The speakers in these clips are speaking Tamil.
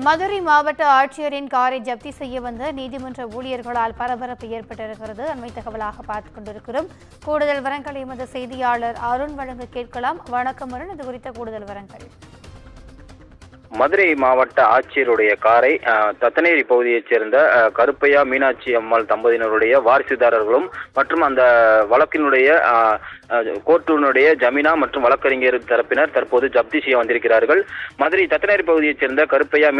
மதுரை மாவட்ட ஆட்சியரின் காரை ஜப்தி செய்ய வந்த நீதிமன்ற ஊழியர்களால் பரபரப்பு ஏற்பட்டிருக்கிறது. அண்மை தகவலாக பார்த்துக் கொண்டிருக்கிறோம். கூடுதல் விவரங்களை எமது செய்தியாளர் அருண் வழங்க கேட்கலாம். வணக்கம் அருண், இது குறித்த கூடுதல் விவரங்கள். மதுரை மாவட்ட ஆட்சியருடைய காரை தத்தனேரி பகுதியைச் சேர்ந்த கருப்பையா மீனாட்சி அம்மாள் தம்பதியினருடைய வாரிசுதாரர்களும் மற்றும் அந்த வழக்கினுடைய கோர்ட்டினுடைய ஜமீனா மற்றும் வழக்கறிஞர் தரப்பினர் தற்போது ஜப்தி செய்ய வந்திருக்கிறார்கள். மதுரை தத்தனேரி பகுதியைச் சேர்ந்த கருப்பையா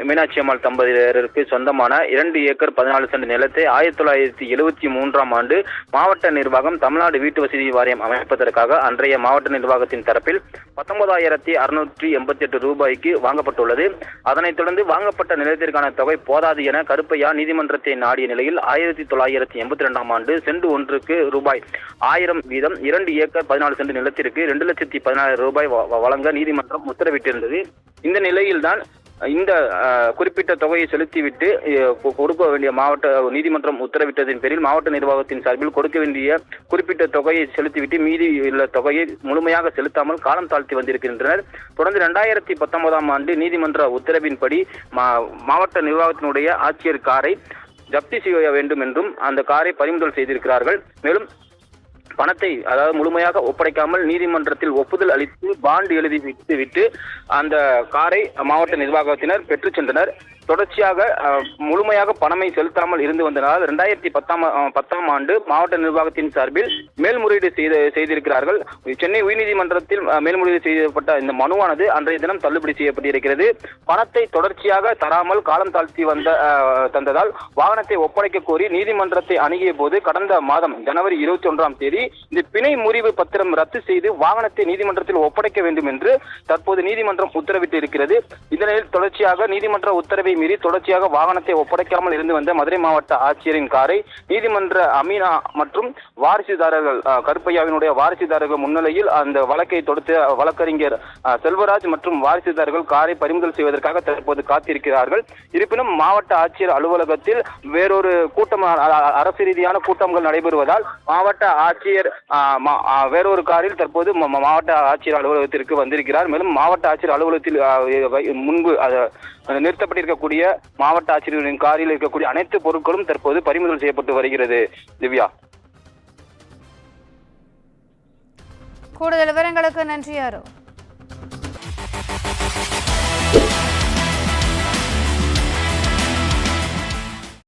மீனாட்சி அம்மாள் தம்பதியினருக்கு சொந்தமான 2 ஏக்கர் 14 சென்ட் நிலத்தை 1973ஆம் ஆண்டு மாவட்ட நிர்வாகம் தமிழ்நாடு வீட்டு வசதி வாரியம் அமைப்பதற்காக அன்றைய மாவட்ட நிர்வாகத்தின் தரப்பில் 19,688 ரூபாய்க்கு வாங்கப்பட்டுள்ளது. அதனைத் தொடர்ந்து வாங்கப்பட்ட நிலத்திற்கான தொகை போதாது என கருப்பையா நீதிமன்றத்தை நாடிய நிலையில் 1982ஆம் ஆண்டு சென்ட் ஒன்றுக்கு ரூபாய் 1000 வீதம் 2 ஏக்கர் 14 சென்ட் நிலத்திற்கு 2,14,000 ரூபாய் வழங்க நீதிமன்றம் உத்தரவிட்டிருந்தது. இந்த நிலையில்தான் இந்த குறிப்பிட்ட தொகையை செலுத்திவிட்டு கொடுக்க வேண்டிய மாவட்ட நீதிமன்றம் உத்தரவிட்டதின் பேரில் மாவட்ட நிர்வாகத்தின் சார்பில் கொடுக்க வேண்டிய குறிப்பிட்ட தொகையை செலுத்திவிட்டு மீதி உள்ள தொகையை முழுமையாக செலுத்தாமல் காலம் தாழ்த்தி வந்திருக்கின்றனர். தொடர்ந்து 2019ஆம் ஆண்டு நீதிமன்ற உத்தரவின்படி மாவட்ட நிர்வாகத்தினுடைய ஆட்சியர் காரை ஜப்தி செய்ய வேண்டும் என்றும் அந்த காரை பறிமுதல் செய்திருக்கிறார்கள். மேலும் பணத்தை முழுமையாக ஒப்படைக்காமல் நீதிமன்றத்தில் ஒப்புதல் அளித்து பாண்ட் எழுதி விட்டு அந்த காரை மாவட்ட நிர்வாகத்தினர் பெற்று சென்றனர். தொடர்ச்சியாக முழுமையாக பணமை செலுத்தாமல் இருந்து வந்ததால் 2010ஆம் ஆண்டு மாவட்ட நிர்வாகத்தின் சார்பில் மேல்முறையீடு செய்திருக்கிறார்கள். சென்னை உயர்நீதிமன்றத்தில் மேல்முறையீடு செய்யப்பட்ட இந்த மனுவானது அன்றைய தினம் தள்ளுபடி செய்யப்பட்டிருக்கிறது. பணத்தை தொடர்ச்சியாக தராமல் காலம் தாழ்த்தி தந்ததால் வாகனத்தை ஒப்படைக்க கோரி நீதிமன்றத்தை அணுகிய போது கடந்த மாதம் ஜனவரி 21ஆம் தேதி இந்த பிணை முறிவு பத்திரம் ரத்து செய்து வாகனத்தை நீதிமன்றத்தில் ஒப்படைக்க வேண்டும் என்று தற்போது நீதிமன்றம் உத்தரவிட்டு இருக்கிறது. இதனில் தொடர்ச்சியாக நீதிமன்ற உத்தரவை மீறி தொடர்ச்சியாக வாகனத்தை ஒப்படைக்காமல் இருந்து வந்த மதுரை மாவட்ட ஆட்சியரின் காரை நீதிமன்ற அமீனா மற்றும் வாரிசுதாரர்கள் கருப்பையாவினுடைய வாரிசுதாரர்கள் முன்னிலையில் அந்த வழக்கை தொடுத்த வழக்கறிஞர் செல்வராஜ் மற்றும் வாரிசுதாரர்கள் காரை பறிமுதல் செய்வதற்காக தற்போது காத்திருக்கிறார்கள். இருப்பினும் மாவட்ட ஆட்சியர் அலுவலகத்தில் வேறொரு கூட்டம் அரசு ரீதியான கூட்டங்கள் நடைபெறுவதால் மாவட்ட ஆட்சியர் வேறொரு காரில் தற்போது மாவட்ட ஆட்சியர் அலுவலகத்திற்கு வந்திருக்கிறார். மேலும் மாவட்ட ஆட்சியர் அலுவலகத்தில் முன்பு நிறுத்தப்பட்டிருக்கக்கூடிய மாவட்ட ஆட்சியரின் காரில் இருக்கக்கூடிய அனைத்து பொருட்களும் தற்போது பறிமுதல் செய்யப்பட்டு வருகிறது. திவ்யா, கூடுதல் விவரங்களுக்கு நன்றி.